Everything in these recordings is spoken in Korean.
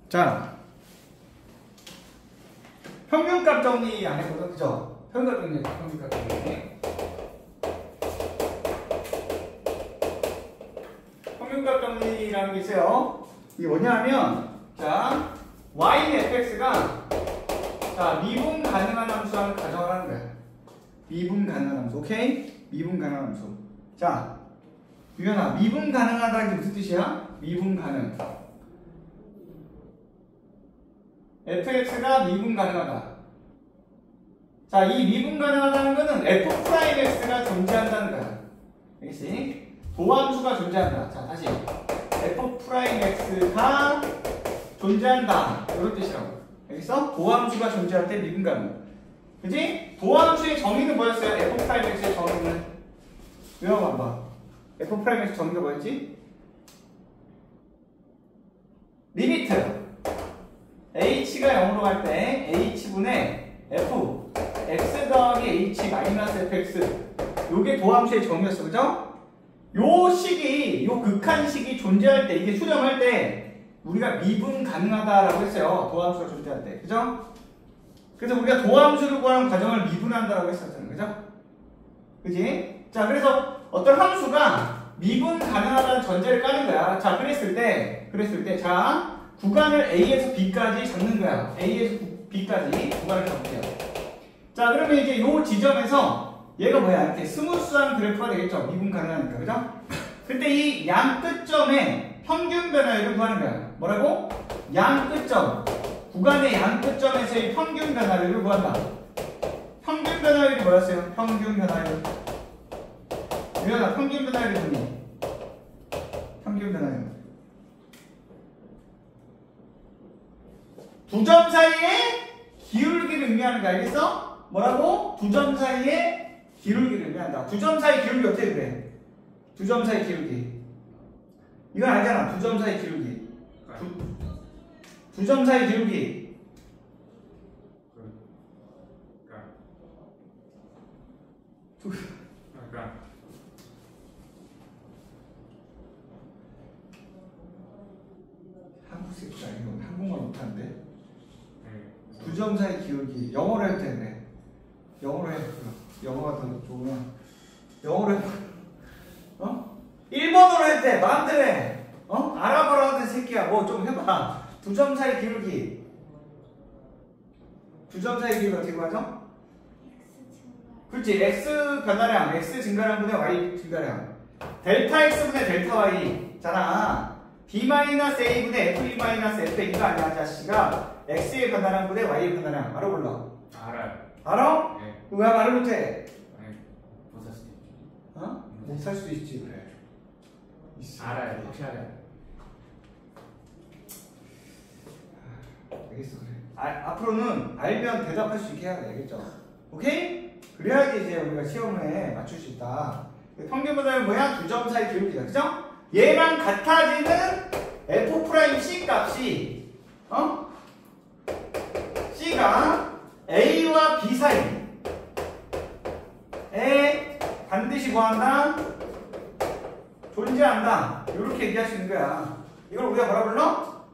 자, 평균값 정리 안 해보죠? 그죠? 평균값 정리. 평균값 정리라는 게 있어요. 이게 뭐냐면, 자, y는 fx가, 자, 미분 가능한 함수라는 가정을 하는 거야. 미분 가능한 함수. 오케이? 미분 가능한 함수. 자, 유연아, 미분 가능하다는 게 무슨 뜻이야? 미분 가능. fx가 미분 가능하다. 자, 이 미분 가능하다는 거는 f'x가 존재한다는 거야. 알겠지? 도함수가 존재한다. 자, 다시. f'x가 존재한다. 이런 뜻이라고. 알겠어? 도함수가 존재할 때 미분 가능. 그지? 도함수의 정의는 뭐였어요? f'x의 정의는? 외워봐봐. f'x 정의가 뭐였지? 리미트. h가 0으로 갈 때 h분의 f x 더하기 h 마이너스 fx 요게 도함수의 정의였어. 그죠? 요 식이, 요 극한식이 존재할 때, 이게 수렴할 때 우리가 미분 가능하다라고 했어요. 도함수가 존재할 때. 그죠? 그래서 우리가 도함수를 구하는 과정을 미분한다라고 했었잖아요. 그죠? 그지? 자, 그래서 어떤 함수가 미분 가능하다는 전제를 까는 거야. 자, 그랬을 때, 자, 구간을 A에서 B까지 잡는 거야. A에서 B까지 구간을 잡게요. 자, 그러면 이제 요 지점에서 얘가 뭐야? 이렇게 스무스한 그래프가 되겠죠? 미분 가능하니까. 그죠? 그때 이 양 끝점에 평균 변화율을 구하는 거야. 뭐라고? 양 끝점. 구간의 양 끝점에서의 평균 변화율을 구한다. 평균 변화율이 뭐였어요? 평균 변화율. 유연아, 평균 변화율이 뭐니? 평균 변화율. 두 점 사이의 기울기를 의미하는 거 알겠어? 뭐라고? 두 점 사이의 기울기를 의미한다. 두 점 사이 기울기 어떻게 그래? 두 점 사이 기울기. 이건 알잖아. 두 점 사이 기울기. 두 점 사이 기울기. 한국 새끼가 아니고 한국말 못하는데. 두 점 사이 기울기. 영어로 해도 돼. 그래. 영어로 해. 영어가 더 좋으면 영어로 해. 어? 일본어로 해도 돼. 마음대로 해. 어? 아랍어로 하던 새끼야. 뭐 좀 해봐. 두 점 사이 기울기. 두 점 사이 기울기 어떻게 구하죠? 그렇지. x 변화량, x 증가량분의 y 증가량. 델타 x분의 델타 y 잖아. b-a분의 f2-fa가 아니야, 자식아. x의 변화량분의 y의 변화량. 알아 몰라? 알아요. 알아? 네. 왜 말을 못해? 못 살 수도 있지. 어? 못 살 수도 있지. 그래. 알아요. 확실하게 알아요. 알겠어, 그래. 앞으로는 알면 대답할 수 있게 해야 돼. 알겠죠? 오케이? 그래야지 이제 우리가 시험에 맞출 수 있다. 평균 변화율 뭐야? 두 점 사이 기울기다. 그죠? 얘랑 같아지는 f'c 값이 c가 a와 b 사이에 반드시 뭐한다? 존재한다. 이렇게 얘기할 수 있는 거야. 이걸 우리가 뭐라 불러?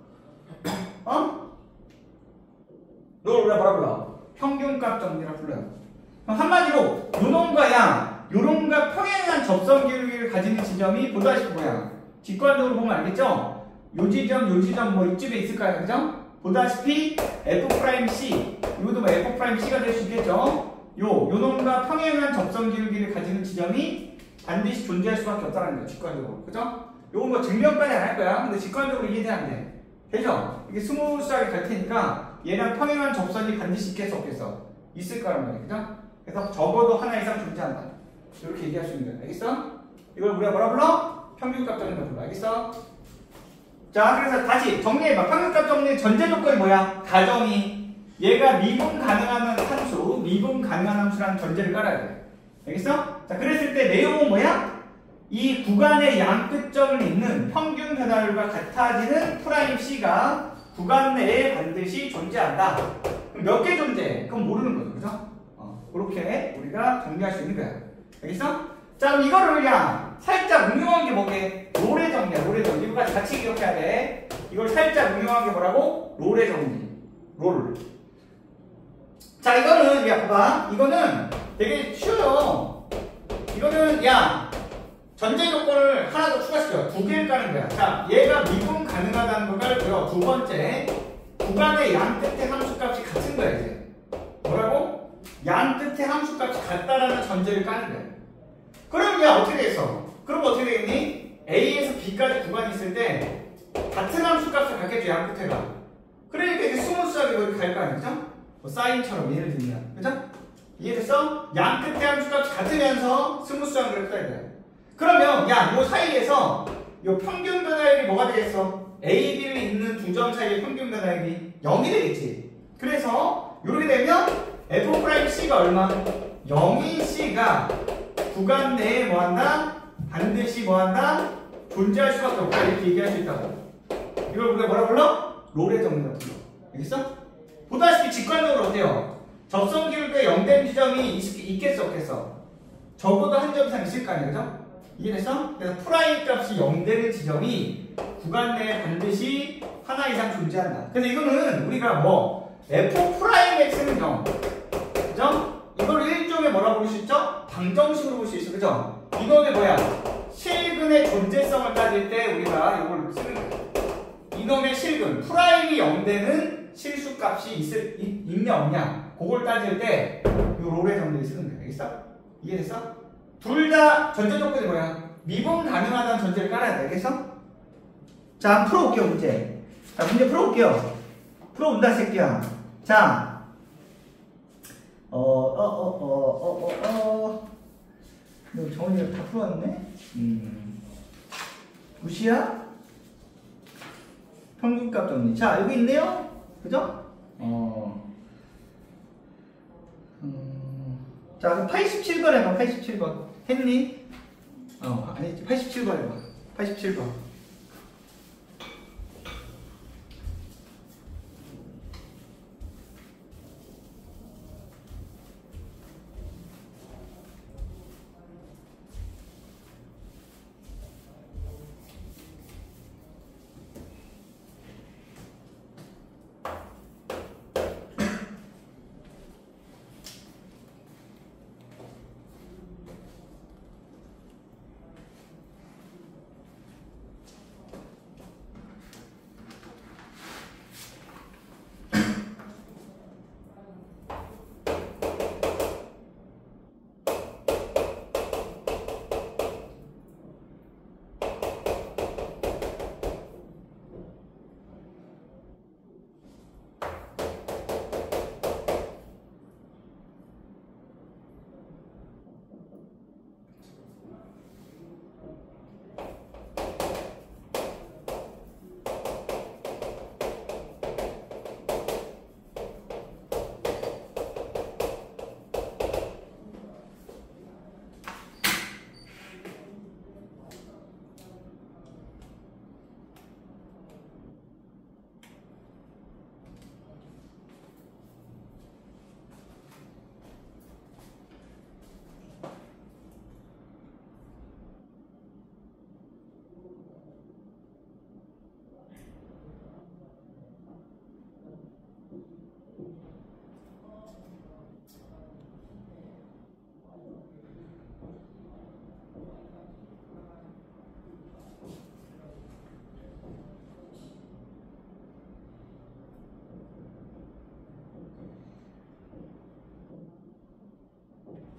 이걸 우리가 뭐라 불러? 평균값 정리라 불러요. 한마디로 요놈과 양, 요놈과 평행한 접선 기울기를 가지는 지점이 보다시피 뭐야? 직관적으로 보면 알겠죠? 요 지점 뭐 이쯤에 있을까요? 그죠? 보다시피 f'c, 이것도 뭐 f'c가 될 수 있겠죠? 요놈과 평행한 접선 기울기를 가지는 지점이 반드시 존재할 수밖에 없다는 거예요. 직관적으로. 그죠? 요건 뭐 증명까지 안 할 거야. 근데 직관적으로 이해돼야 안 돼. 되죠? 이게 스무스하게 갈 테니까 얘랑 평행한 접선이 반드시 있겠어 없겠어? 있을 거란 말이야. 그죠? 그래서 적어도 하나 이상 존재한다. 이렇게 얘기할 수 있는 거야. 알겠어? 이걸 우리가 뭐라 불러? 평균값 정리라 불러. 알겠어? 자, 그래서 다시 정리해봐. 평균값 정리의 전제 조건이 뭐야? 가정이 얘가 미분 가능한 함수, 미분 가능한 함수라는 전제를 깔아야 돼. 알겠어? 자, 그랬을 때 내용은 뭐야? 이 구간의 양 끝점을 잇는 평균 변화율과 같아지는 프라임 C가 구간 내에 반드시 존재한다. 그럼 몇 개 존재해? 그건 모르는 거죠. 그죠? 그렇게 우리가 정리할 수 있는 거야. 알겠어? 자, 그럼 이거를 그냥 살짝 응용한 게 뭐게? 롤의 정리야, 롤의 정리. 이거까지 같이 기억해야 돼. 이걸 살짝 응용한 게 뭐라고? 롤의 정리. 롤. 자, 이거는, 야, 봐봐. 이거는 되게 쉬워요. 이거는, 야, 전제 조건을 하나 더 추가시켜. 두 개를 까는 거야. 자, 얘가 미분 가능하다는 걸 깔고요. 두 번째, 구간의 양 끝의 함수값이 같은 거야, 이제. 뭐라고? 양 끝의 함수값이 같다라는 전제를 까는 거야. 그럼 얘 어떻게 되겠어? 그럼 어떻게 되겠니? A에서 B까지 구간이 있을 때 같은 함수값을 갖겠죠, 양 끝에가. 그러니까 이제 스무스하게 이렇게 갈 거 아니죠? 뭐 사인처럼 예를 들면, 그죠? 이해됐어? 양 끝의 함수값이 같으면서 스무스한 그래프가 있는 거야. 그러면 야, 요 사이에서 요 평균 변화율이 뭐가 되겠어? A, B를 잇는 두 점 사이의 평균 변화율이 0이 되겠지. 그래서 이렇게 되면 F'C가 얼마? 0인 C가 구간 내에 뭐한다? 반드시 뭐한다? 존재할 수밖에 없다. 이렇게 얘기할 수 있다고. 이걸 우리가 뭐라 불러? 롤의 정리라고 불러. 알겠어? 보다시피 직관적으로 어때요? 접선 기울기에 0된 지점이 있겠어 없겠어? 적어도 한 점 이상 있을 거 아니야, 그죠? 이해됐어? 그래서 프라임 값이 0되는 지점이 구간 내에 반드시 하나 이상 존재한다. 그래서 이거는 우리가 뭐 F'X는 0, 그죠? 이걸 일종의 뭐라고 볼 수 있죠? 방정식으로 볼 수 있어, 그죠? 이거는 뭐야? 실근의 존재성을 따질 때 우리가 이걸 쓰는 거야. 이놈의 실근, 프라임이 0되는 실수값이 있냐 없냐, 그걸 따질 때 이 롤의 정리를 쓰는 거야. 알겠어? 이해됐어? 둘 다 전제 조건이 뭐야? 미분 가능하다는 전제를 깔아야 돼. 알겠어? 자, 한번 풀어볼게요, 문제. 자, 문제 풀어볼게요. 풀어본다, 새끼야. 자, 너 정원이가 다 풀어왔네? 무시야? 평균값 정리. 자, 여기 있네요? 그죠? 자, 그럼 87번 해봐, 87번. 했니? 아니지, 87번 해봐. 87번.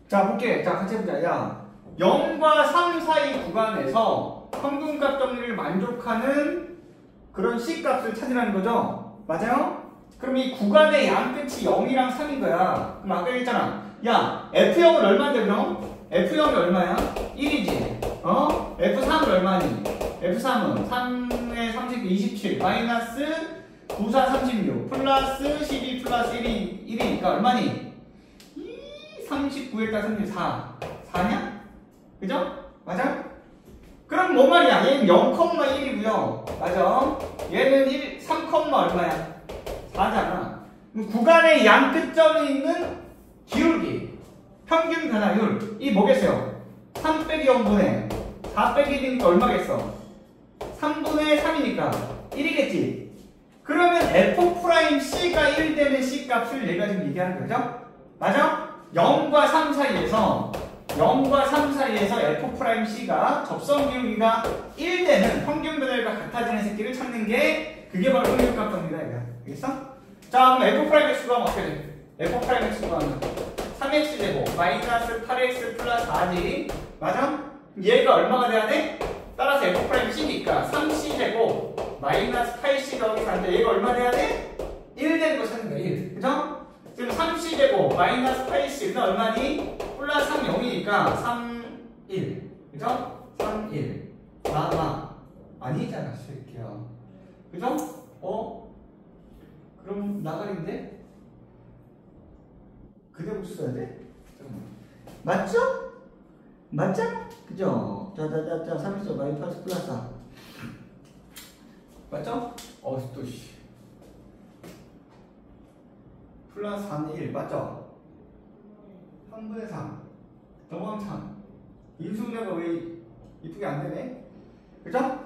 자, 볼게. 자, 같이 해보자. 야, 0과 3 사이 구간에서 평균값 정리를 만족하는 그런 C값을 찾으라는 거죠? 맞아요? 그럼 이 구간의 양끝이 0이랑 3인 거야. 그럼 아까 얘기했잖아. 야, F0은 얼마인데 그럼? F0이 얼마야? 1이지. F3은 얼마니? F3은 3에 30, 27, 마이너스 9, 4, 36, 플러스 12, 플러스 1이니까 얼마니? 39에다 34. 4냐? 그죠? 맞아? 그럼 뭐 말이야? 얘는 0,1이고요. 맞아? 얘는 3, 얼마야? 4잖아. 구간의 양 끝점이 있는 기울기, 평균 변화율, 이 뭐겠어요? 3 빼기 0분의 4 빼기 1이니까 얼마겠어? 3분의 3이니까 1이겠지? 그러면 f'C가 1 되는 C 값을 얘가 지금 얘기하는 거죠? 맞아? 0과 3 사이에서 f'C가 접선 기울기가 1 되는 평균 배열과 같아지는 새끼를 찾는 게 그게 바로 평균값 정리다 이거야. 알겠어? 자, 그럼 f'X 구하면 어떻게 돼? f'X 구하면 3x제곱 마이너스 8x 플러스 4지. 맞아? 얘가 얼마가 돼야 돼? 따라서 f'C니까 3c제곱 마이너스 8c 더하기 4인데 얘가 얼마 돼야 돼? 1 되는 거 찾는 거야. 1. 그죠? 지금 3c제곱 마이너스 8c 그다음 얼마니? 플러스 3 0이니까 3, 1. 그죠? 3, 1. 4, 아니잖아, 새끼야. 그죠? 그럼 나가리인데? 그대로 써야 돼? 잠깐만. 맞죠? 맞잖아? 그죠? 자, 3x 마이너스 플러스 4. 맞죠? 또 씨. 플러스 4는 1 맞죠? 3분의 3 넘어가면 3 인수분해가 왜 이쁘게 안 되네? 그죠?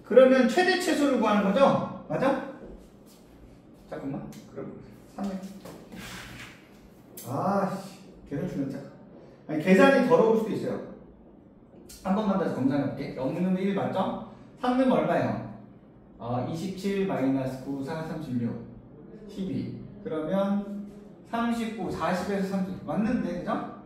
그러면 최대 최소를 구하는 거죠? 맞아? 잠깐만 그럼 3에 계산 주면 짝 아니 계산이 더러울 수도 있어요. 한 번만 다시 검사해볼게. 0는 1 맞죠? 3는 얼마예요? 27 마이너스 9 4 36 12 그러면 39 40에서 30 맞는데 그죠?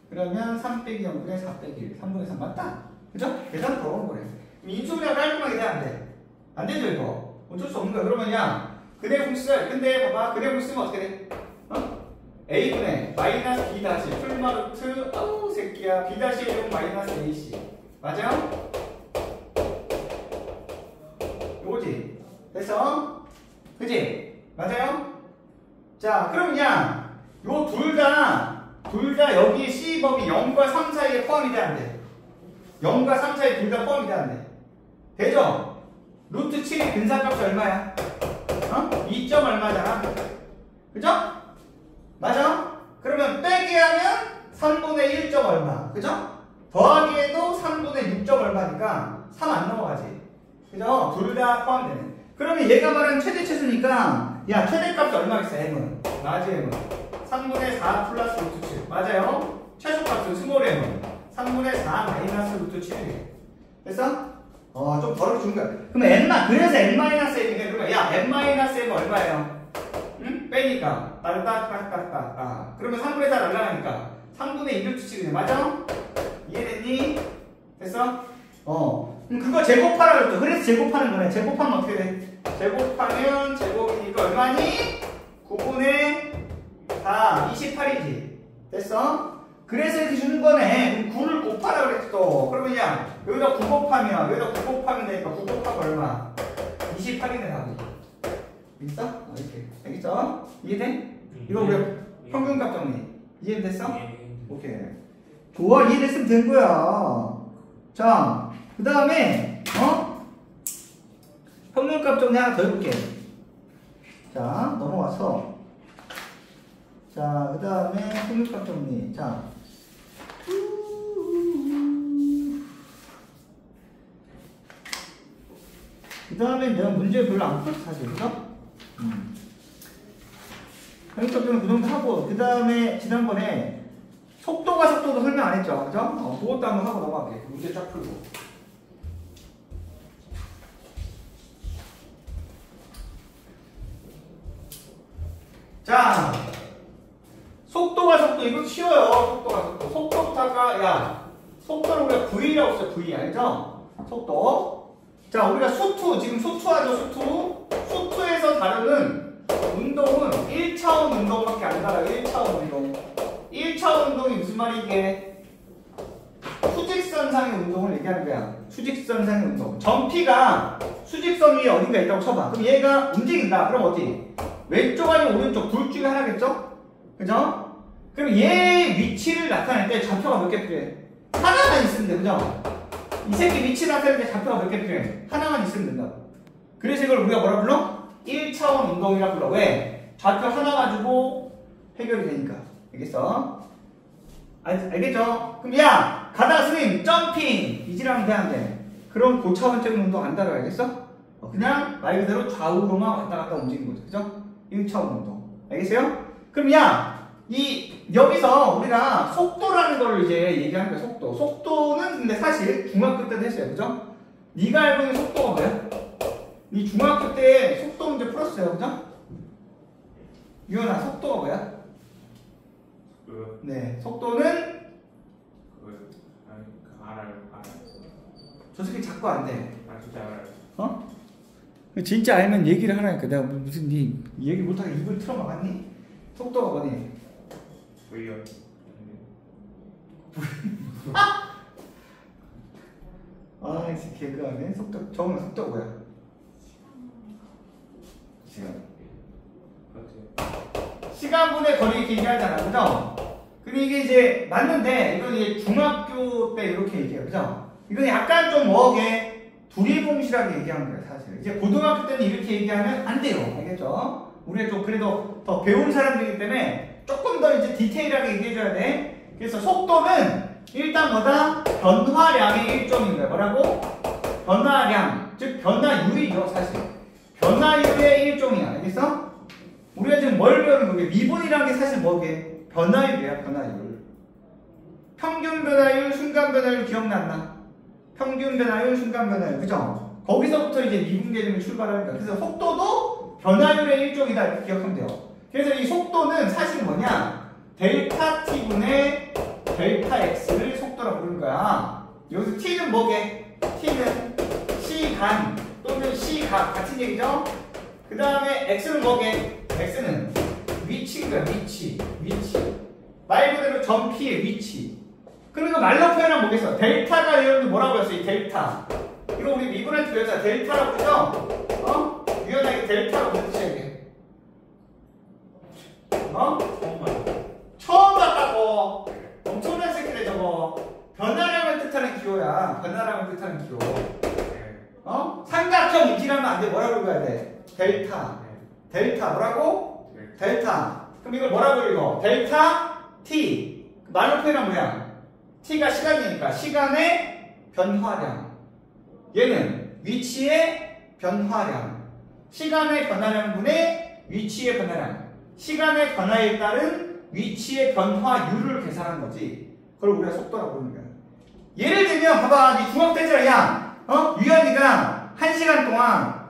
그러면 3 빼기 0분의 4 빼기 1 3분의 3 맞다? 그죠? 계산 더러운 거래. 인수분해가 깔끔하게 돼 안 돼? 안 되죠 이거? 어쩔 수 없는 거야. 그러면 야 그대 공式근데 봐봐 그대 공식 쓰면 어떻게 돼? a분의 마이너스 b 다시 풀마루트 새끼야 b 다시 1은 마이너스 ac 맞아요? 요거지? 됐어? 그지? 맞아요? 자 그럼 야 요 둘 다 여기 C범위 0과 3 사이에 포함이 돼 안 돼? 0과 3 사이에 둘 다 포함이 돼 안 돼? 되죠? 루트 7의 근사값이 얼마야? 2점 얼마잖아? 그죠? 맞아? 그러면 빼기 하면 3분의 1점 얼마 그죠? 더하기 해도 3분의 6점 얼마니까 3 안 넘어가지 그죠? 둘 다 포함되네. 그러면 얘가 말하는 최대 최소니까 야 최대값이 얼마겠어? m은 라지 m은 3분의 4 플러스 루트 7 맞아요? 최소값은 스몰 m은 3분의 4 마이너스 루트 7이에요. 됐어? 좀 덜어 준 거야. 그러면 그래서 n-m이니까 그러면 야 n-m 얼마예요? 응? 빼니까 따르따따따따 그러면 3분의 4 날라가니까 3분의 2 루트 7이네. 맞아? 이해됐니? 됐어? 그거 제곱하라 그랬죠. 그래서 제곱하는 거네. 제곱하면 어떻게 돼? 제곱하면 제곱이니까 얼마니? 9분의 4 28이지. 됐어? 그래서 이렇게 주는 거네. 그럼 9를 곱하라 그랬어. 그러면 야 여기다 9 곱하면 되니까 9 곱하면 얼마? 28이네 답이. 있어? 이렇게. 알겠어? 이해돼? 이거 우리 평균값 정리. 이해됐어? 오케이. 좋아, 이해됐으면 된 거야. 자, 그 다음에 평균값 정리 하나 더 해볼게. 자, 넘어와서 자, 그 다음에 평균값 정리. 자, 그 다음에 내가 문제 별로 안 풀었어 사실. 그죠? 평균값 정리 그 정도 하고 그 다음에 지난번에 속도도 설명 안 했죠? 그죠? 그것도 한번 하고 넘어갈게. 문제 쫙 풀고. 자, 속도가 이거 쉬워요. 속도부터 아까 야 속도를 우리가 V라고 써. V 알죠? 속도. 자, 우리가 지금 수투하죠. 수투에서 다루는 운동은 1차원 운동밖에 안 달아요. 1차원 운동. 1차원 운동이 무슨 말이 이게? 수직선상의 운동을 얘기하는 거야. 수직선상의 운동. 점피가 수직선 위에 어딘가 있다고 쳐봐. 그럼 얘가 움직인다. 그럼 어디? 왼쪽 아니면 오른쪽 둘 중에 하나겠죠? 그죠? 그럼 얘 위치를 나타낼 때 좌표가 몇 개 필요해? 하나만 있으면 돼. 그죠? 이 새끼 위치 나타낼 때 좌표가 몇 개 필요해? 하나만 있으면 된다. 그래서 이걸 우리가 뭐라 불러? 1차원 운동이라 불러. 왜? 좌표 하나 가지고 해결이 되니까. 알겠어? 알겠죠? 그럼 야 가다가 스님 점핑 이지라면 돼안 돼? 그럼 고차원적인 운동 안 따라가 알겠어? 그냥 말 그대로 좌우로만 왔다 갔다 움직이는 거죠. 그죠? 1차원 운동. 알겠어요? 그럼 야, 여기서 우리가 속도라는 걸 이제 얘기하는 거야, 속도. 속도는 근데 사실 중학교 때도 했어요. 그죠? 네가 알고 있는 속도가 뭐야? 네 중학교 때 속도 문제 풀었어요. 그죠? 유연아, 속도가 뭐야? 네, 속도는 알아요. 저 새끼 자꾸 안 돼. 진짜 알아요. 어? 진짜 알면 얘기를 하라니까. 내가 무슨 네 얘기 못하게 입을 틀어막았니? 속도가 뭐니? V요. 아, 이 새끼 개그하네. 속도, 정은 속도가 뭐야? 시간. 시간분의 거리 이렇게 얘기하잖아. 그죠? 근데 이게 이제 맞는데, 이건 이제 중학교 때 이렇게 얘기해요. 그죠? 이건 약간 좀 뭐게 두리뭉실하게 얘기하는 거예요, 사실. 이제 고등학교 때는 이렇게 얘기하면 안 돼요. 알겠죠? 우리가 좀 그래도 더 배운 사람들이기 때문에 조금 더 이제 디테일하게 얘기해줘야 돼. 그래서 속도는 일단 뭐다? 변화량의 일종인 거야. 뭐라고? 변화량. 즉, 변화율이죠, 사실. 변화율의 일종이야. 알겠어? 우리가 지금 뭘 배우는 거게? 미분이라는 게 사실 뭐게? 변화율이야, 변화율. 평균 변화율, 순간 변화율 기억났나? 평균 변화율, 순간 변화율. 그죠? 거기서부터 이제 미분 개념이 출발하는 거야. 그래서 속도도 변화율의 일종이다. 이렇게 기억하면 돼요. 그래서 이 속도는 사실 뭐냐? 델타 t분의 델타 x를 속도라고 부르는 거야. 여기서 t는 뭐게? t는 시간 또는 시각 같은 얘기죠? 그 다음에 x는 뭐게? x는 위치인 거야. 위치. 말 그대로 점피의 위치. 그리고 말로 표현하면 뭐겠어? 델타가 여러분들 뭐라고 했어? 이 델타. 이거 우리 미분할 때 배웠잖아. 델타라고 그러죠? 어? 유연하게 델타라고 그랬지 이게. 어? 처음 봤다고. 엄청난 새끼네 저거. 변화량을 뜻하는 기호야. 변화량을 뜻하는 기호. 어? 삼각형 이지라면 안 돼. 뭐라고 읽어야 돼? 델타. 델타 뭐라고? 델타. 그럼 이걸 뭐라고 읽어? 델타 t. 말로 표현하면 뭐야? t가 시간이니까 시간의 변화량. 얘는 위치의 변화량. 시간의 변화량분의 위치의 변화량. 시간의 변화에 따른 위치의 변화율을 계산하는 거지. 그걸 우리가 속도라고 부르는 거야. 예를 들면 봐봐. 네 중학교 때잖아. 야, 유연이가 1시간 동안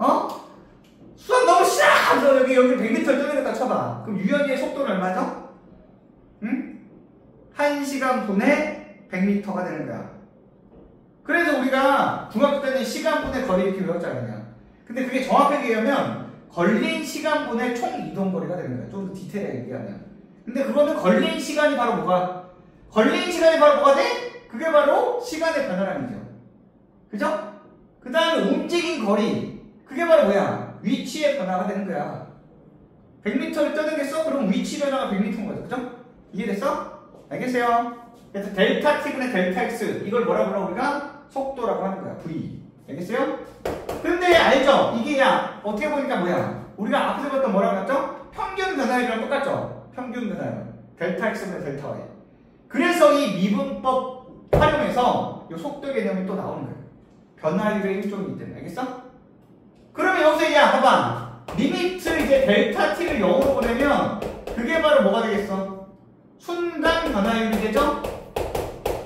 수학 너무 싫어! 하면서 여기 100m를 뛰어내렸다 쳐봐. 그럼 유연이의 속도는 얼마죠? 응? 1시간 분의 100m가 되는 거야. 그래서 우리가 중학교 때는 시간분의 거리 이렇게 외웠잖아요. 근데 그게 정확하게 얘기하면 걸린 시간분의 총 이동거리가 되는 거야. 좀 더 디테일하게 얘기하면. 근데 그거는 걸린 시간이 바로 뭐가? 걸린 시간이 바로 뭐가 돼? 그게 바로 시간의 변화량이죠. 그죠? 그 다음에 움직인 거리. 그게 바로 뭐야? 위치의 변화가 되는 거야. 100m를 떠들겠어? 그럼 위치 변화가 100m인 거죠. 그죠? 이해됐어? 알겠어요? 그래서 델타 t분의 델타 x. 이걸 뭐라고 불러 우리가? 속도라고 하는 거야. v. 알겠어요? 근데 알죠? 이게 야 어떻게 보니까 뭐야? 우리가 앞에서 봤던 뭐라고 했죠? 평균 변화율이랑 똑같죠? 평균 변화율. 델타 x분의 델타 y. 그래서 이 미분법 활용해서 이 속도 개념이 또 나오는 거예요. 변화율의 일종이기 때문에. 알겠어? 그러면 여기서 야 봐봐. 리미트 이제 델타 t를 0으로 보내면 그게 바로 뭐가 되겠어? 순간 변화율이 되죠?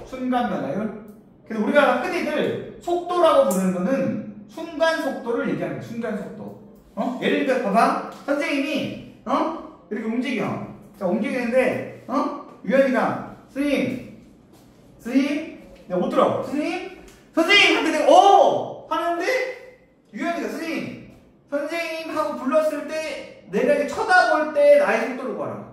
순간 변화율. 그래서 우리가 흔히들 속도라고 부르는 거는 순간 속도를 얘기하는 거야. 순간 속도. 예를 들어 봐봐. 선생님이 이렇게 움직여. 자 움직이는데 유연이가 스님 내가 못 들어. 선생님 하는데 내가 오 하는데 유연이가 선생님 하고 불렀을 때 내가 이렇게 쳐다볼 때 나의 속도를 구하라.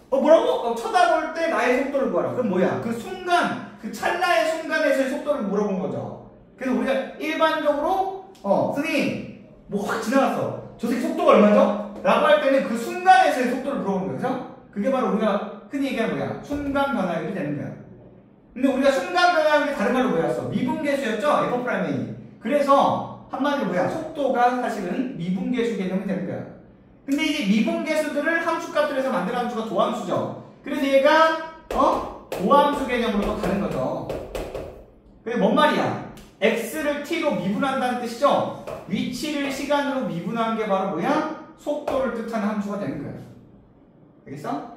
뭐라고? 쳐다볼 때 나의 속도를 구하라. 그럼 뭐야? 그 순간, 그 찰나의 순간에서의 속도를 물어본 거죠. 그래서 우리가 일반적으로 선생님 뭐 확 지나갔어. 저 새끼 속도가 얼마죠? 라고 할 때는 그 순간에서의 속도를 물어보는 거죠. 그게 바로 우리가 흔히 얘기하는 뭐야? 순간 변화율이 되는 거야. 근데 우리가 순간 변화율이 다른 말로 뭐였어? 미분계수였죠? F'A. 그래서 한마디로 뭐야? 속도가 사실은 미분계수 개념이 되는 거야. 근데 이제 미분계수들을 함수값들에서 만드는 함수가 도함수죠. 그래서 얘가 도함수 개념으로 또 가는 거죠. 그게 뭔 말이야? x를 t로 미분한다는 뜻이죠? 위치를 시간으로 미분한 게 바로 뭐야? 속도를 뜻하는 함수가 되는 거야. 알겠어?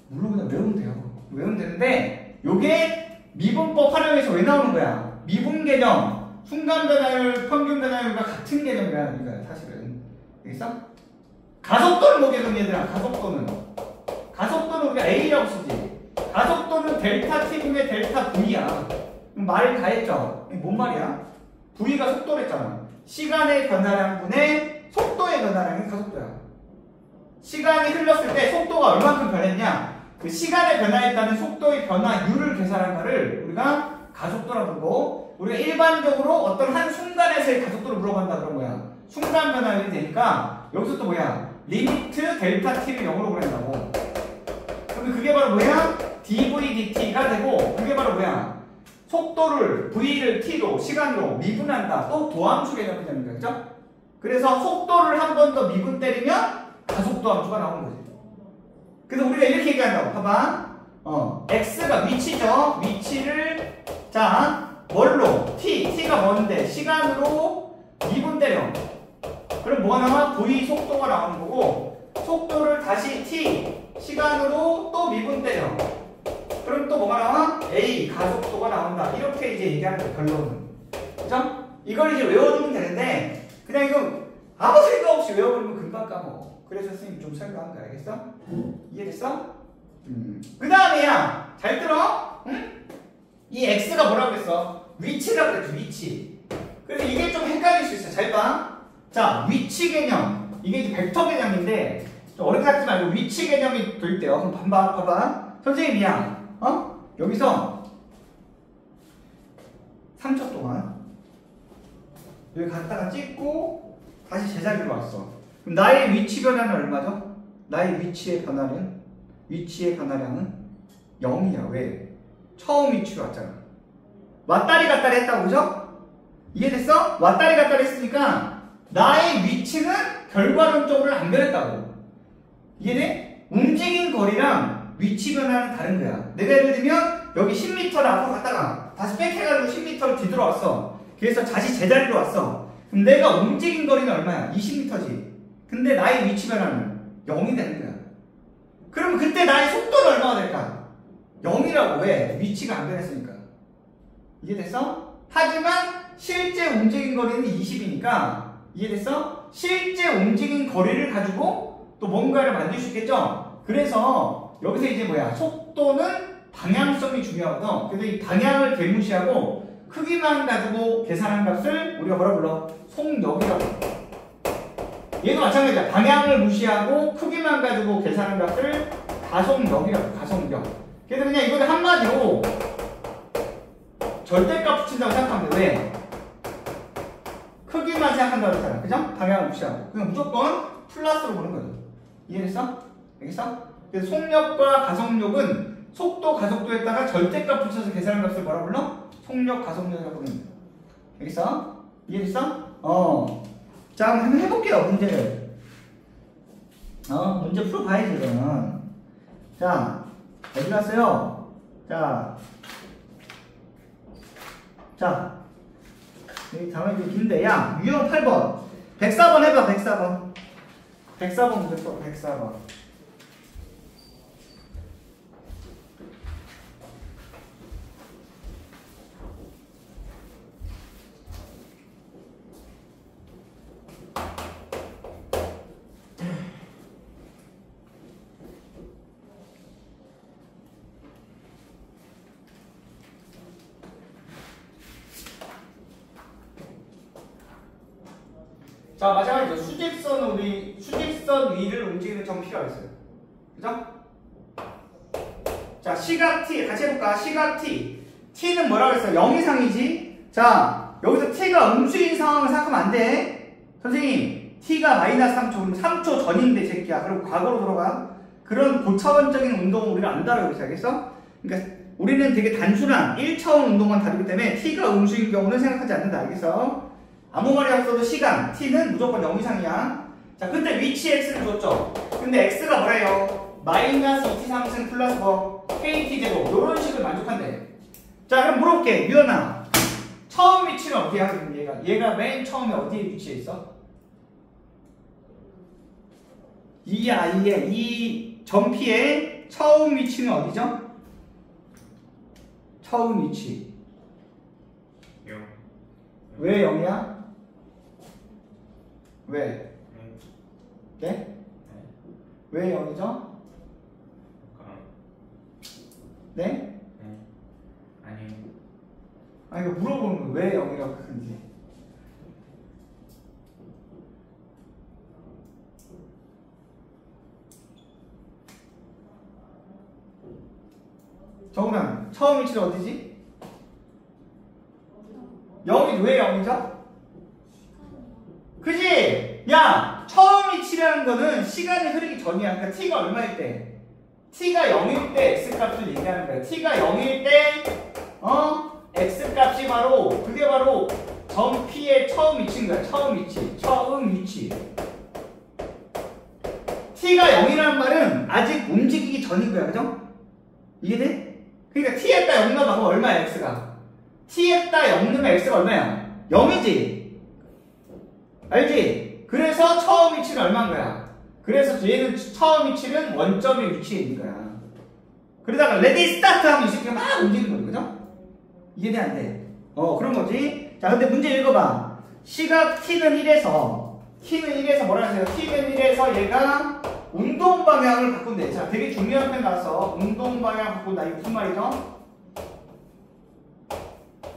물론 그냥 외우면 돼요. 외우면 되는데 요게 미분법 활용해서 왜 나오는 거야? 미분 개념, 순간 변화율, 평균 변화율과 같은 개념이라는 거야, 사실은. 알겠어? 가속도는 뭐겠든 얘들아, 가속도는 우리가 A라고 쓰지. 가속도는 델타 T분의 델타 V야. 말 다 했죠? 이게 뭔 말이야? V가 속도랬잖아. 시간의 변화량분의 속도의 변화량이 가속도야. 시간이 흘렀을 때 속도가 얼만큼 변했냐? 그 시간의 변화에 따른 속도의 변화율을 계산한 거를 우리가 가속도라고 부르고, 우리가 일반적으로 어떤 한 순간에서의 가속도를 물어본다 그런 거야. 순간 변화율이 되니까 여기서 또 뭐야? 리미트 델타 t를 0으로 보낸다고. 그럼 그게 바로 뭐야? dv dt가 되고, 그게 바로 뭐야? 속도를 v를 t로 시간으로 미분한다. 또 도함수 개념이 됩니다. 그죠? 그래서 속도를 한 번 더 미분 때리면 가속도 함수가 나오는 거지. 그래서 우리가 이렇게 얘기한다고. 봐봐. x가 위치죠. 위치를 자 뭘로? t가 뭔데? 시간으로 미분 때려. 그럼 뭐가 나와? v 속도가 나오는 거고, 속도를 다시 t 시간으로 또 미분 때려. 그럼 또 뭐가 나와? a 가속도가 나온다. 이렇게 이제 얘기하는 거야, 결론은. 그죠? 이걸 이제 외워두면 되는데 그냥 이거 아무 생각 없이 외워버리면 금방 까먹어. 그래서 선생님이 좀 설명한 거야. 알겠어? 이해됐어? 그 다음에야 잘 들어? 응? 이 x가 뭐라고 그랬어? 위치라고 그랬지. 위치. 그래서 이게 좀 헷갈릴 수 있어. 잘 봐. 자, 위치 개념. 이게 이제 벡터 개념인데 좀 어렵게 하지 말고 위치 개념이 될 때요. 그럼 봐봐. 선생님이야. 여기서 3초 동안 여기 갔다가 찍고 다시 제자리로 왔어. 그럼 나의 위치 변화는 얼마죠? 나의 위치의 변화량은 0이야. 왜? 처음 위치로 왔잖아. 왔다리 갔다리 했다고, 그죠? 이해됐어? 왔다리 갔다리 했으니까 나의 위치는 결과론적으로 안 변했다고. 이해돼? 움직인 거리랑 위치 변화는 다른 거야. 내가 예를 들면 여기 10m를 앞으로 갔다가 다시 백해가지고 10m를 뒤돌아왔어. 그래서 다시 제자리로 왔어. 그럼 내가 움직인 거리는 얼마야? 20m지. 근데 나의 위치 변화는 0이 되는 거야. 그러면 그때 나의 속도는 얼마가 될까? 0이라고. 왜? 위치가 안 변했으니까. 이해됐어? 하지만 실제 움직인 거리는 20이니까 이해됐어? 실제 움직인 거리를 가지고 또 뭔가를 만들 수 있겠죠? 그래서 여기서 이제 뭐야? 속도는 방향성이 중요하거든. 그래서 이 방향을 개무시하고 크기만 가지고 계산한 값을 우리가 뭐라 불러? 속력이라고. 얘도 마찬가지야. 방향을 무시하고 크기만 가지고 계산한 값을 가속력이라고. 가속력. 그래서 그냥 이거를 한마디로 절대값 붙인다고 생각하면 돼. 왜? 크기만 생각한다고 했잖아. 그죠? 방향을 무시하고. 그냥 무조건 플러스로 보는 거죠. 이해됐어? 알겠어? 그래서 속력과 가속력은 속도, 가속도에다가 절대값 붙여서 계산한 값을 뭐라 불러? 속력, 가속력이라고 부릅니다. 알겠어? 이해됐어? 자, 그럼 한번 해볼게요, 문제를. 문제 풀어봐야지, 그러면. 자, 어디 갔어요? 자, 여기 다음에 좀 긴데. 야, 유형 8번. 104번 해봐, 104번. 104번 문제 풀어, 104번. 자, 마찬가지로 수직선 위를 움직이는 점 필요하겠어요. 그죠? 자, 시각 t 같이 해볼까? 시각 t. t는 뭐라고 했어요? 0 이상이지? 자, 여기서 t가 음수인 상황을 생각하면 안 돼. 선생님, t가 마이너스 3초, 그럼 3초 전인데, 새끼야. 그럼 과거로 돌아가. 그런 고차원적인 운동은 우리가 안 다루고 있어. 알겠어? 그러니까 우리는 되게 단순한 1차원 운동만 다루기 때문에 t가 음수인 경우는 생각하지 않는다. 알겠어? 아무 말이 없어도 시간 t는 무조건 0 이상이야. 자, 근데 위치 x를 줬죠. 근데 x가 뭐래요? 마이너스 2t 상승 플러스 뭐 kt 제곱 요런 식을 만족한대. 자 그럼 물어볼게. 유연아 처음 위치는 어디에 하거든? 얘가 맨 처음에 어디에 위치해 있어? 이 아이의 이 점피의 처음 위치는 어디죠? 처음 위치. 0. 왜 0이야? 왜? 네? 왜 0이죠? 네? 아니. 아니 이거 물어보는 거왜 0이라고 그런지. 정우랑 처음 위치는 어디지? 0이 왜 0이죠? 그지? 야 처음 위치라는 거는 시간이 흐르기 전이야. 그러니까 t가 얼마일 때? t가 0일 때 x값을 얘기하는 거야. t가 0일 때 x값이 바로 그게 바로 점 p의 처음 위치인 거야. 처음 위치. 처음 위치. t가 0이라는 말은 아직 움직이기 전인 거야. 그죠? 이해돼? 그러니까 t에다 0 넣으면 얼마야 x가? t에다 0 넣으면 x가 얼마야? 0이지? 알지? 그래서 처음 위치는 얼마인 거야? 그래서 얘는 처음 위치는 원점의 위치에 있는 거야. 그러다가 레디 스타트 하면 이 새끼가 막 움직이는 거지. 그죠? 이해돼 안 돼? 그런 거지. 자 근데 문제 읽어봐. 시각 t는 1에서 뭐라 하세요? t는 1에서 얘가 운동 방향을 바꾼대. 자, 되게 중요한 편 나왔어. 운동 방향 바꾼다. 이게 무슨 말이죠?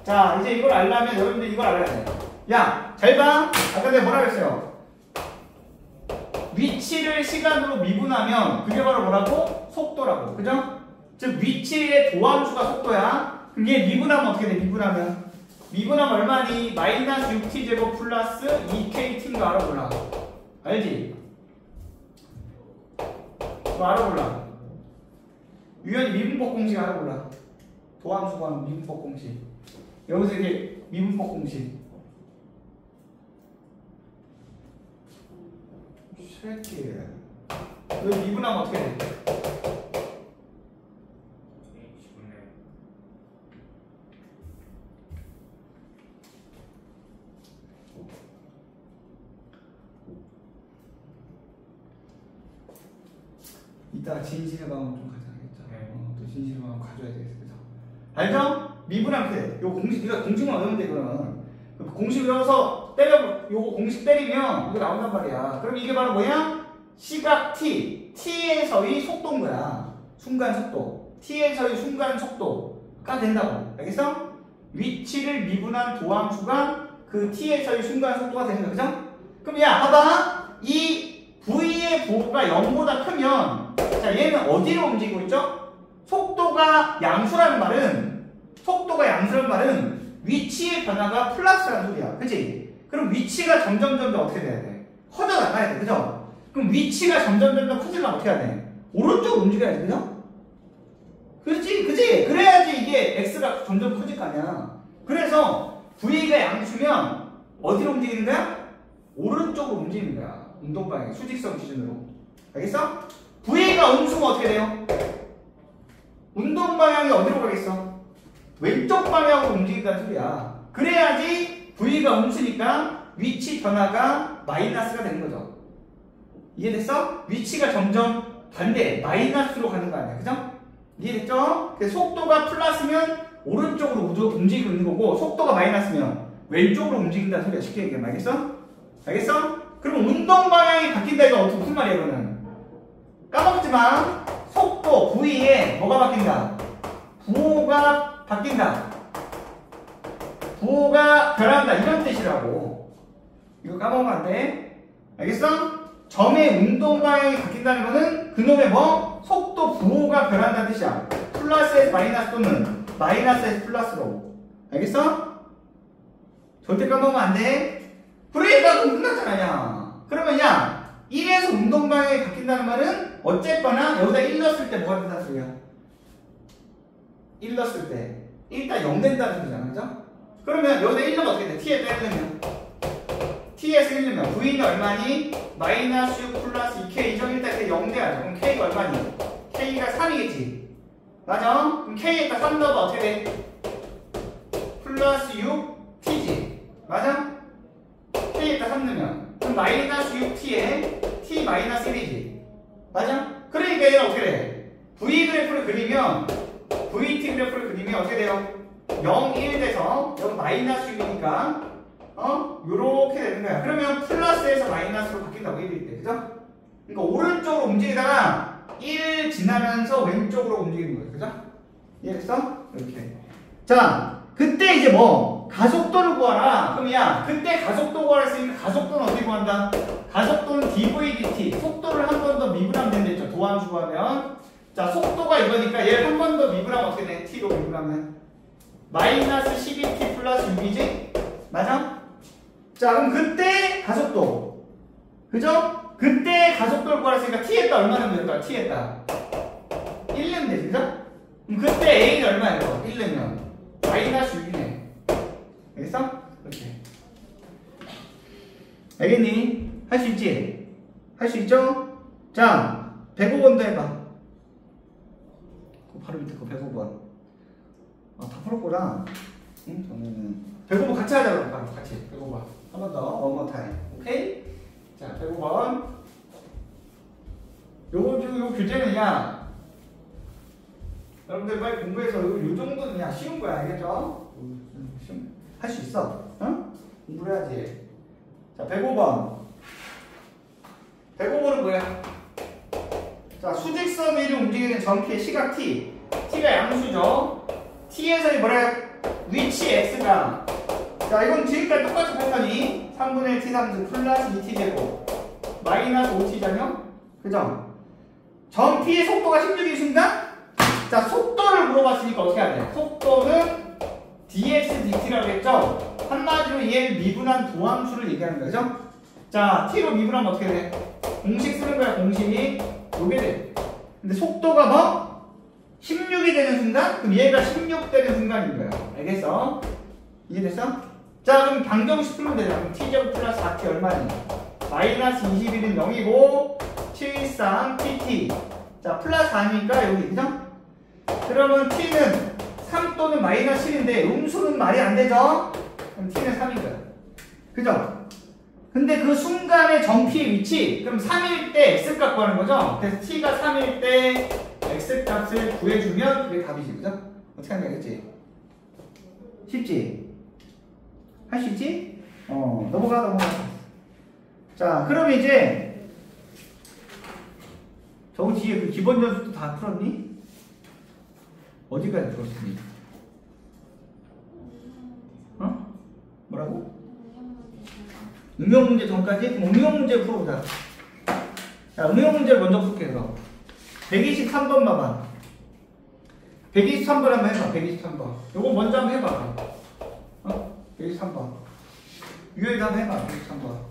자, 이제 이걸 알려면 여러분들 이걸 알아야 돼. 야, 잘 봐. 아까 내가 뭐라 그랬어요? 위치를 시간으로 미분하면 그게 바로 뭐라고? 속도라고. 그죠? 즉, 위치의 도함수가 속도야. 그럼 얘 미분하면 어떻게 돼? 미분하면 얼마니? 마이너스 6t제곱 플러스 2kt인 거 알아 몰라? 알지? 너 알아 몰라? 유연히 미분법 공식 알아 몰라? 도함수 구하는 미분법 공식. 여기서 이게 미분법 공식. 새끼. 너 미분하면 어떻게 돼? 이따가 진실의 마음을 좀 가져야겠죠. 또 진실의 마음을 가져야 되겠죠. 알죠? 미분하면 돼. 요 공식, 네가 공식만 외우면 돼, 그러면. 공식 외워서 요거 공식 때리면 이거 나온단 말이야. 그럼 이게 바로 뭐야? 시각 t. t에서의 속도인 거야. 순간 속도. t에서의 순간 속도가 된다고. 알겠어? 위치를 미분한 도함수가 그 t에서의 순간 속도가 되는 거야. 그죠? 그럼 야, 봐봐. 이 v의 부호가 0보다 크면 자, 얘는 어디로 움직이고 있죠? 속도가 양수라는 말은 위치의 변화가 플러스라는 소리야. 그치? 그럼 위치가 점점 어떻게 돼야 돼? 커져 나가야 돼. 그죠? 그럼 위치가 점점 커지려면 어떻게 해야 돼? 오른쪽으로 움직여야 돼. 그죠? 그치? 그래야지 이게 x가 점점 커질 거 아니야. 그래서 v가 양수면 어디로 움직이는 거야? 오른쪽으로 움직이는 거야. 운동방향, 수직성 기준으로. 알겠어? v가 음수면 어떻게 돼요? 운동 방향이 어디로 가겠어? 왼쪽 방향으로 움직인다는 소리야. 그래야지 v가 음수니까 위치 변화가 마이너스가 되는 거죠. 이해됐어? 위치가 점점 반대, 마이너스로 가는 거 아니야. 그죠? 이해됐죠? 그래서 속도가 플러스면 오른쪽으로 움직이고 있는 거고, 속도가 마이너스면 왼쪽으로 움직인다는 소리야. 쉽게 얘기하면. 알겠어? 그럼 운동 방향이 바뀐다 이거 무슨 말이야 이거는? 까먹지 마. 속도 V에 뭐가 바뀐다? 부호가 바뀐다. 부호가 변한다. 이런 뜻이라고. 이거 까먹으면 안 돼. 알겠어? 점의 운동 방향이 바뀐다는 거는 그놈의 뭐? 속도 부호가 변한다는 뜻이야. 플러스에서 마이너스 또는 마이너스에서 플러스로. 알겠어? 절대 까먹으면 안 돼. 그러니까 끝났잖아, 야. 그러면 야, 1에서 운동 방향이 바뀐다는 말은 어쨌거나 여기다 1 넣었을 때 뭐가 된다는 소리야? 1 넣었을 때 일단 0 된다는 소리잖아. 그죠? 그러면 여기다 1 넣으면 어떻게 돼? t에 빼려면 t에서 1 넣으면 v는 얼마니? 마이너스 6 플러스 2k죠. 일단 그 0대하죠. 그럼 k가 얼마니? k가 3이겠지. 맞아? 그럼 k에다 3 넣어봐 어떻게 돼? 플러스 6t지. 맞아? k에다 3 넣으면 그럼 마이너스 6t에 t 마이너스 1이지. 맞아? 그러니까 얘는 어떻게 돼? v 그래프를 그리면 vt 그래프를 그리면 어떻게 돼요? 0, 1 돼서 여기 마이너스 6이니까 요렇게 되는 거야. 그러면 플러스에서 마이너스로 바뀐다고 1일 때. 그죠? 그러니까 오른쪽으로 움직이다가 1 지나면서 왼쪽으로 움직이는 거예요. 그죠? 이해됐어? 이렇게. 자, 그때 이제 뭐 가속도를 구하라. 그럼 야, 그때 가속도 구하랬으니까 가속도는 어떻게 구한다? 가속도는 dv dt. 속도를 한 번 더 미분하면 된댔죠. 도함수 구하면. 자, 속도가 이거니까 얘를 한 번 더 미분하면 어떻게 돼? t로 미분하면 마이너스 12t 플러스 6이지? 맞아? 자, 그럼 그때 가속도. 그죠? 그때 가속도를 구하랬으니까 t에다 얼마 넣으면 될까요? t에다 1 넣으면 되지. 그죠? 그럼 그때 a는 얼마예요? 1 넣으면 마이너스 6이네. 알겠어? 이렇게. 알겠니? 할 수 있지? 할 수 있죠? 자, 105번도 해봐. 바로 밑에 거 105번. 아, 다 풀었구나. 응? 저는 105번 같이 하자, 그럼 바로 같이. 105번. 한 번 더, 원모 타임. 오케이? 자, 105번. 요 교재는 야, 여러분들 빨리 공부해서 요 정도는 그냥 쉬운 거야. 알겠죠? 할 수 있어. 응? 공부를 해야지. 자, 105번. 105번은 뭐야? 자, 수직선 위를 움직이는 전키의 시각 t. t가 양수죠. t에서 뭐래? 위치 x가. 자, 이건 지금까지 똑같이 패턴이 3분의 1 t 3수 플러스 2t 제곱 마이너스 5t잖요? 그죠? 전 p의 속도가 16인 순간, 자, 속도를 물어봤으니까 어떻게 해야 돼? 속도는 dx dt라고 했죠? 한마디로 얘를 미분한 도함수를 얘기하는 거죠? 자, t로 미분하면 어떻게 돼? 공식 쓰는 거야, 공식이. 요게 돼. 근데 속도가 뭐? 16이 되는 순간? 그럼 얘가 16 되는 순간인 거야. 알겠어? 이해됐어? 자, 그럼 방정식 풀면 되잖아. 그럼 t제곱 플러스 4t 얼마니? 마이너스 21은 0이고 713 pt. 자, 플러스 4니까 여기, 그죠? 그러면 t는 3 또는 마이너스 7인데 음수는 말이 안 되죠? 그럼 t는 3인 거야. 그죠? 근데 그 순간의 전피의 위치, 그럼 3일 때 x값 구하는 거죠? 그래서 t가 3일 때 x값을 구해주면 그게 답이지. 그죠? 어떻게 하면 되겠지? 쉽지? 할 수 있지? 넘어가. 자, 그럼 이제 저거 뒤에 그 기본 연습도 다 풀었니? 어디까지 풀었니? 뭐라고? 응용 문제 전까지? 그럼 응용 문제 풀어보자. 자, 응용 문제를 먼저 풀게 해서 123번 봐봐. 123번 한번 해봐. 123번. 요거 먼저 한번 해봐. 123번. 유효이도 한번 해봐. 123번.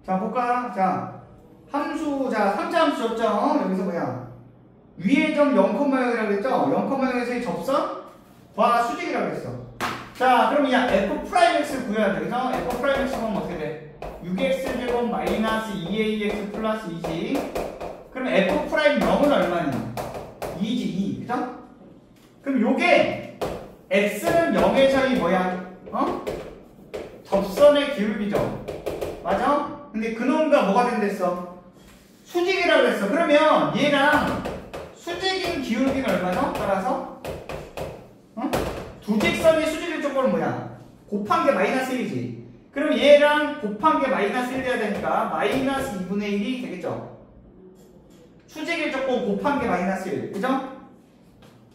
자, 볼까? 자, 함수, 자, 3차 함수 줬죠? 여기서 뭐야? 위의 점 0,0이라고 그랬죠? 0,0에서의 접선과 수직이라고 그랬어. 자, 그럼 이 f'x 구해야 돼. 그래서 f'x 보면 어떻게 돼? 6x제곱 마이너스 2ax 플러스 2지. 그럼 f'0은 얼마니? 2지, 2. 그죠? 그럼 요게 x는 0에서의 뭐야? 접선의 기울기죠. 맞아? 근데 그놈과 뭐가 된댔어? 수직이라고 했어. 그러면 얘랑 수직인 기울기는 얼마죠? 따라서 두 직선의 수직일 조건은 뭐야? 곱한 게 마이너스 1이지. 그럼 얘랑 곱한 게 마이너스 1 돼야 되니까 마이너스 2분의 1이 되겠죠? 수직일 조건 곱한 게 마이너스 1. 그죠?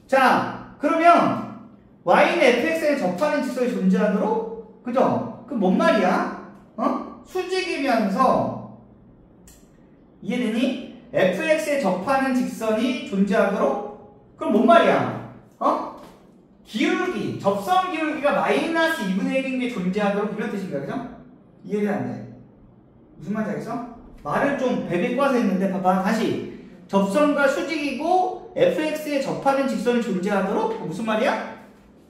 자, 그러면 y는 fx에 접하는 직선이 존재하도록, 그죠? 그 뭔 말이야? 수직이면서 이해되니? fx에 접하는 직선이 존재하도록, 그럼 뭔 말이야? 기울기, 접선 기울기가 마이너스 2분의 1인 게 존재하도록 이런 뜻인가, 그죠? 이해돼 안 돼? 무슨 말인지 알겠어? 말을 좀 베베 꼬아서 했는데 봐봐. 다시 접선과 수직이고 fx에 접하는 직선이 존재하도록 무슨 말이야?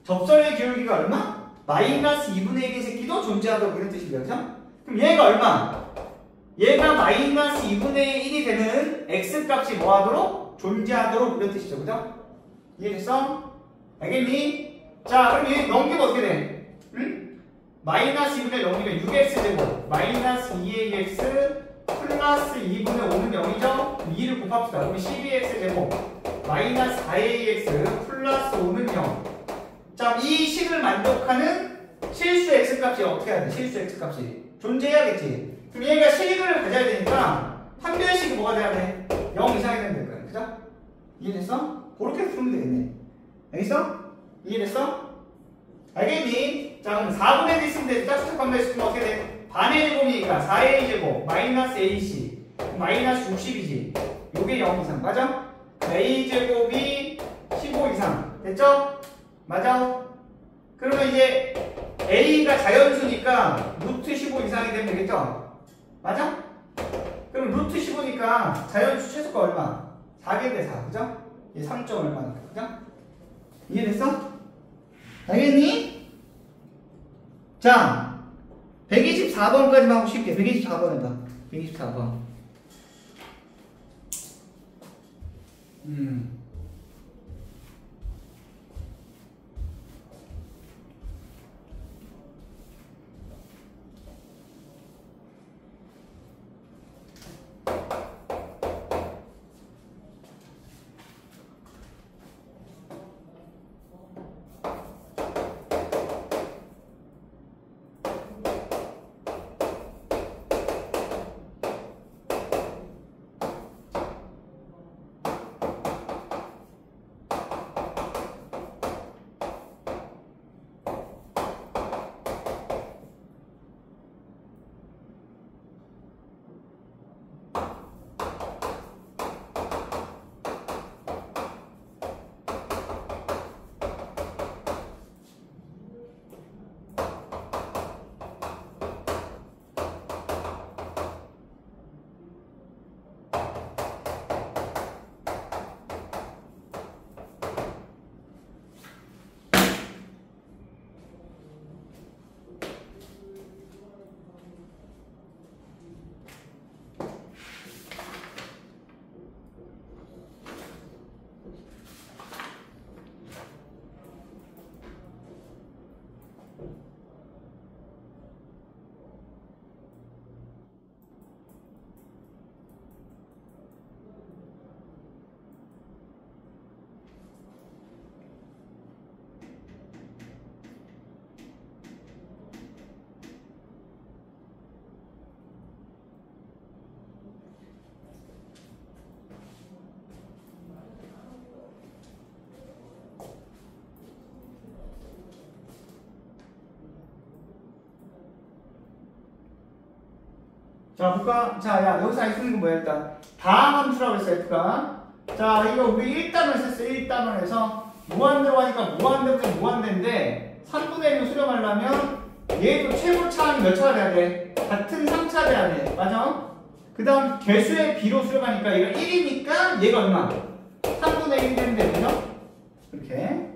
접선의 기울기가 얼마? 마이너스 2분의 1인 새끼도 존재하도록 이런 뜻인가, 그죠? 그럼 얘가 얼마? 얘가 마이너스 2분의 1이 되는 x값이 뭐하도록? 존재하도록 이런 뜻이죠, 그죠? 이해됐어? 알겠니? 자, 그럼 얘 넘기면 어떻게 돼? 응? 마이너스 2분의 0이면 6x제곱 마이너스 2ax 플러스 2분의 5는 0이죠? 2를 곱합시다. 그럼 12x제곱 마이너스 4ax 플러스 5는 0. 자, 이 식을 만족하는 실수 x값이 어떻게 해야 돼? 실수 x값이 존재해야겠지. 그럼 얘가 실익을 가져야 되니까 판별식이 뭐가 돼야 돼? 0 이상이 되면 될 거야. 그죠? 이해됐어? 그렇게 풀면 되겠네. 알겠어? 이해됐어? 알겠니? 자, 그럼 4분의 1 있으면 돼. 짝수적 판별식이면 어떻게 돼? 반의 제곱이니까 4a 제곱 마이너스 ac 마이너스 60이지. 요게 0 이상. 맞아? a 제곱이 15 이상. 됐죠? 맞아? 그러면 이제 a가 자연수니까 루트 15 이상이 되면 되겠죠? 맞아? 그럼 루트 15니까 자연수 최소가 얼마? 4개 4, 그죠? 얘 3점 얼마니까, 그죠? 이해됐어? 알겠니? 자, 124번까지만 하고 쉽게. 124번 해봐. 124번. 자, 볼까? 자, 야, 여기서 알 수 있는 건 뭐야, 일단. 다함함수라고 했어, F가. 자, 이거 우리 1단원 했어, 1단원에서. 무한대로 하니까 무한대부터 무한대인데, 3분의 1로 수렴하려면, 얘도 최고 차항이 몇 차가 돼야 돼? 같은 3차 돼야 돼. 맞아? 그 다음, 개수의 B로 수렴하니까, 얘가 1이니까, 얘가 얼마? 3분의 1이 되는데, 그죠? 이렇게.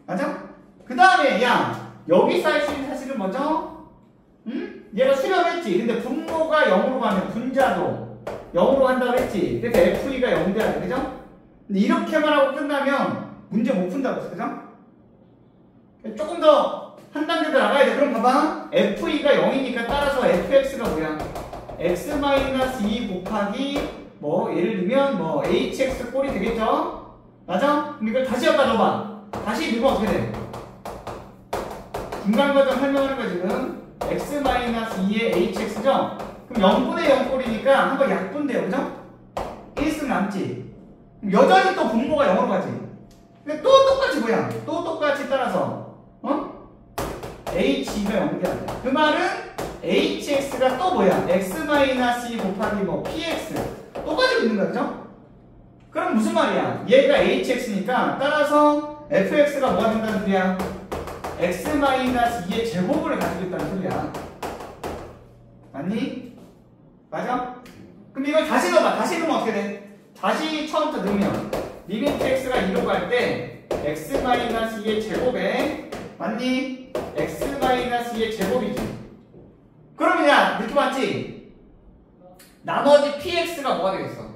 맞아? 그 다음에, 야, 여기서 할 수 있는 사실은 뭐죠? 응? 얘가 수렴했지. 근데 분모가 0으로 가면 분자도 0으로 간다고 했지. 그래서 FE가 0 돼야 돼. 그죠? 근데 이렇게만 하고 끝나면 문제 못 푼다고 했어. 그죠? 조금 더 한 단계 더 나가야 돼. 그럼 봐봐. FE가 0이니까 따라서 FX가 뭐야? X-2 곱하기 뭐 예를 들면 뭐 HX 꼴이 되겠죠? 맞아? 그럼 이걸 다시 갖다 넣어봐. 다시 넣으면 어떻게 돼? 중간과정 설명하는 거 지금 x-2의 hx죠? 그럼 0분의 0 꼴이니까 한번 약분돼요. 그죠? 1승 남지. 그럼 여전히 또 분모가 0으로 가지. 근데 또 똑같이 뭐야? 또 똑같이 따라서 h가 0 돼야 돼. 그 말은 hx가 또 뭐야? x-2 곱하기 뭐 px 똑같이 있는 거야. 그죠? 그럼 무슨 말이야? 얘가 hx니까 따라서 fx가 뭐가 된다는 소리야? x-2의 제곱을 가지고 있다는 소리야. 맞니? 맞아? 그럼 이걸 다시 넣어봐. 다시 넣으면 어떻게 돼? 다시 처음부터 넣으면 리미트 x가 2로 갈 때 x-2의 제곱에 맞니? x-2의 제곱이지. 그러면 야 느낌 왔지? 나머지 px가 뭐가 되겠어?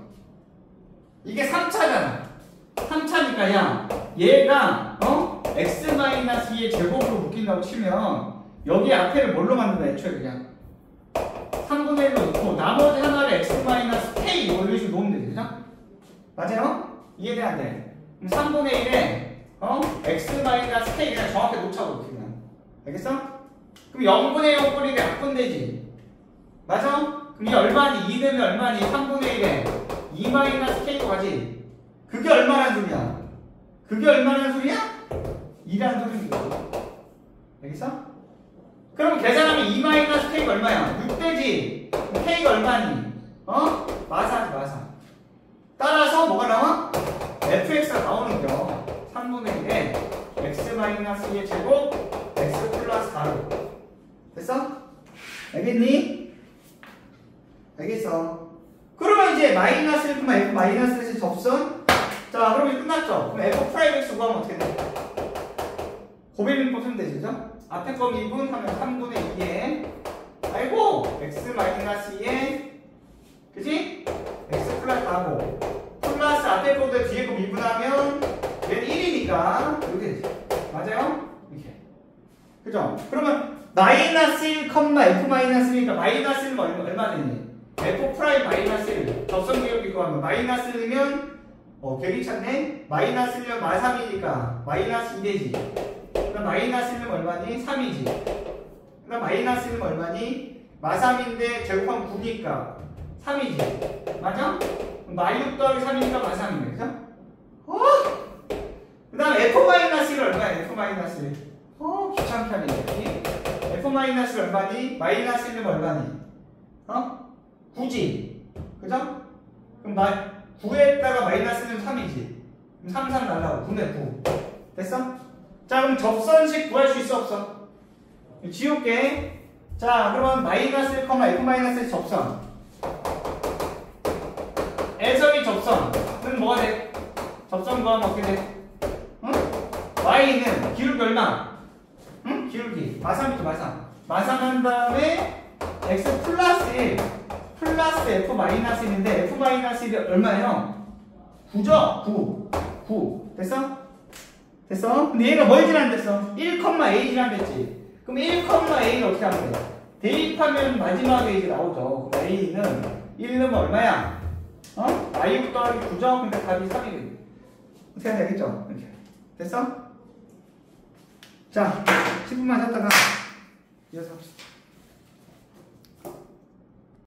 이게 3차잖아. 3차니까 야 얘가 x-2의 제곱으로 묶인다고 치면 여기 앞에를 뭘로 만든다 애초에 그냥 3분의 1로 넣고 나머지 하나를 x-k 이런 식으로 놓으면 되지. 그죠? 맞아요? 이해돼 안 돼? 그럼 3분의 1에 x-k 그냥 정확히 놓자고 그냥. 알겠어? 그럼 0분의 0 꼴이 약분되지. 맞아? 그럼 이게 얼마니? 2 되면 얼마니? 3분의 1에 2-k로 가지. 그게 얼마란 소리야? 그게 얼마란 소리야? 2라는 소리인 거야. 알겠어? 그럼 계산하면 2-k가 얼마야? 6되지. k가 얼마니? 마사지 마사. 따라서 뭐가 나와? fx가 나오는 거. 3분의 1에 x-2의 제곱 x 플러스 4로. 됐어? 알겠니? 알겠어. 그러면 이제 마이너스 1, f 마이너스 1의 접선. 자, 그럼 이제 끝났죠? 그럼 f 프라임 x 구하면 어떻게 돼? 고배민법 쓰면 되지, 그죠? 앞에 거 미분 하면 3분의 2에 아이고 x-2에 그치? x 플러스 4고 플러스 앞에 거보다 뒤에 거 미분하면 얘는 1이니까 이렇게 되지. 맞아요? 이렇게. 그죠? 그러면 마이너스 1, f 마이너스 1이니까 마이너스 1은 얼마 되니? f 프라임 마이너스 1 접선 기울기 구하면 마이너스 1이면 되게 찾네? 마이너스 1면 마3이니까 마이너스 2 되지. 그럼 마이너스 1은 얼마니? 3이지. 그럼 마이너스 1은 얼마니? 마3인데 제곱하면 9니까 3이지. 맞아? 마6 더하기 3이니까 마3이네. 그죠? 그 다음 f-1은 얼마야? f-1. 귀찮게 하네. f-1은 얼마니? 마이너스 1은 얼마니? 9지. 그죠? 그럼 9에다가 마이너스는 3이지. 그럼 3, 3 날라고. 9네 9. 됐어? 자, 그럼 접선식 구할 수 있어 없어? 지울게. 자, 그러면 마이너스 1, f-1 접선. 에서의 접선은 뭐가 돼? 접선 구하면 어떻게 돼? 응? y는 기울기 얼마? 응? 기울기. 마3이죠, 마3. 마3 한 다음에 x 플러스 1. 플러스 f-1인데 f-1이 얼마예요? 9죠? 9. 됐어? 됐어? 근데 얘가 뭘 지난댔어? 1,a 지난댔지. 그럼 1,a를 어떻게 하면 돼? 대입하면 마지막에 이제 나오죠. 그럼 a는 1 넣으면 얼마야? i6 더하기 9죠? 근데 답이 3이거든. 어떻게 해야 되겠죠? 이렇게. 됐어? 자, 10분만 쉬었다가 이어서 합시다.